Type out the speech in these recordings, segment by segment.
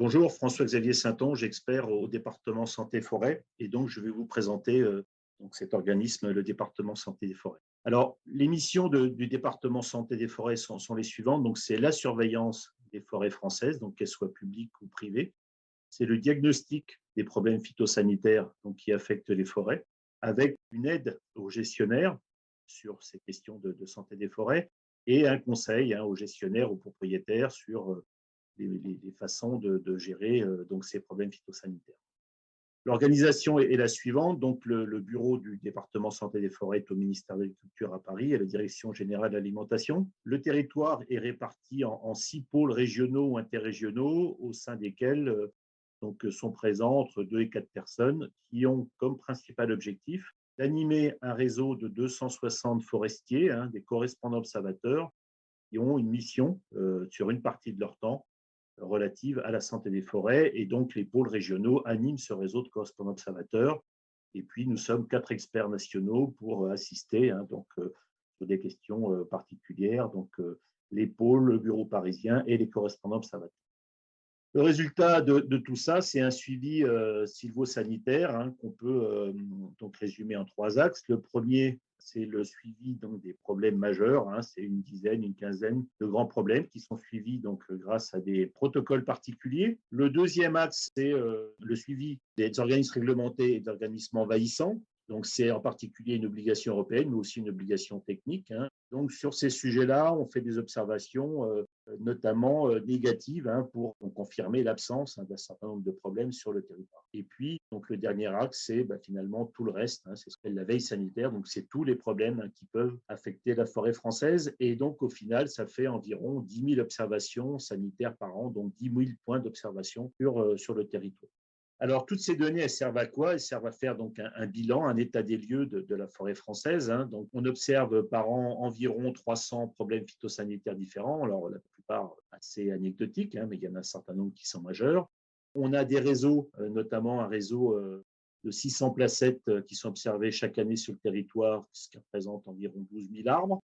Bonjour, François-Xavier Saintonge, expert au département santé-forêt. Et donc, je vais vous présenter cet organisme, le département santé des forêts. Alors, les missions du département santé des forêts sont les suivantes. Donc, c'est la surveillance des forêts françaises, donc qu'elles soient publiques ou privées. C'est le diagnostic des problèmes phytosanitaires donc, qui affectent les forêts, avec une aide aux gestionnaires sur ces questions de santé des forêts et un conseil aux gestionnaires, aux propriétaires sur les façons de gérer donc ces problèmes phytosanitaires. L'organisation est la suivante. Donc, le bureau du département santé des forêts est au ministère de l'Agriculture à Paris, à la direction générale de l'alimentation. Le territoire est réparti en 6 pôles régionaux ou interrégionaux, au sein desquels sont présents entre 2 et 4 personnes qui ont comme principal objectif d'animer un réseau de 260 forestiers, des correspondants observateurs, qui ont une mission sur une partie de leur temps relative à la santé des forêts. Et donc, les pôles régionaux animent ce réseau de correspondants observateurs. Et puis, nous sommes 4 experts nationaux pour assister sur des questions particulières. Donc, les pôles, le bureau parisien et les correspondants observateurs. Le résultat de tout ça, c'est un suivi sylvosanitaire qu'on peut donc résumer en 3 axes. Le premier, c'est le suivi donc, des problèmes majeurs. C'est une dizaine, une quinzaine de grands problèmes qui sont suivis donc, grâce à des protocoles particuliers. Le deuxième axe, c'est le suivi des organismes réglementés et des organismes envahissants. Donc, c'est en particulier une obligation européenne, mais aussi une obligation technique. Donc, sur ces sujets-là, on fait des observations notamment négatives pour confirmer l'absence d'un certain nombre de problèmes sur le territoire. Et puis, donc, le dernier axe, c'est finalement tout le reste. C'est ce qu'on appelle la veille sanitaire. Donc, c'est tous les problèmes qui peuvent affecter la forêt française. Et donc, au final, ça fait environ 10 000 observations sanitaires par an, donc 10 000 points d'observation sur le territoire. Alors, toutes ces données, elles servent à quoi? Elles servent à faire donc un bilan, un état des lieux de la forêt française. Donc, on observe par an environ 300 problèmes phytosanitaires différents. Alors, la plupart assez anecdotiques, mais il y en a un certain nombre qui sont majeurs. On a des réseaux, notamment un réseau de 600 placettes qui sont observées chaque année sur le territoire, ce qui représente environ 12 000 arbres.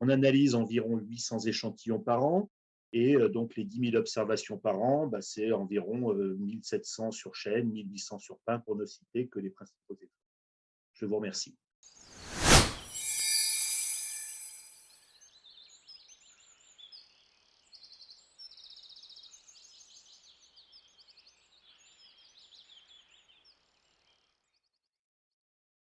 On analyse environ 800 échantillons par an. Et donc, les 10 000 observations par an, c'est environ 1 700 sur chêne, 1 800 sur pin, pour ne citer que les principaux exemples. Je vous remercie.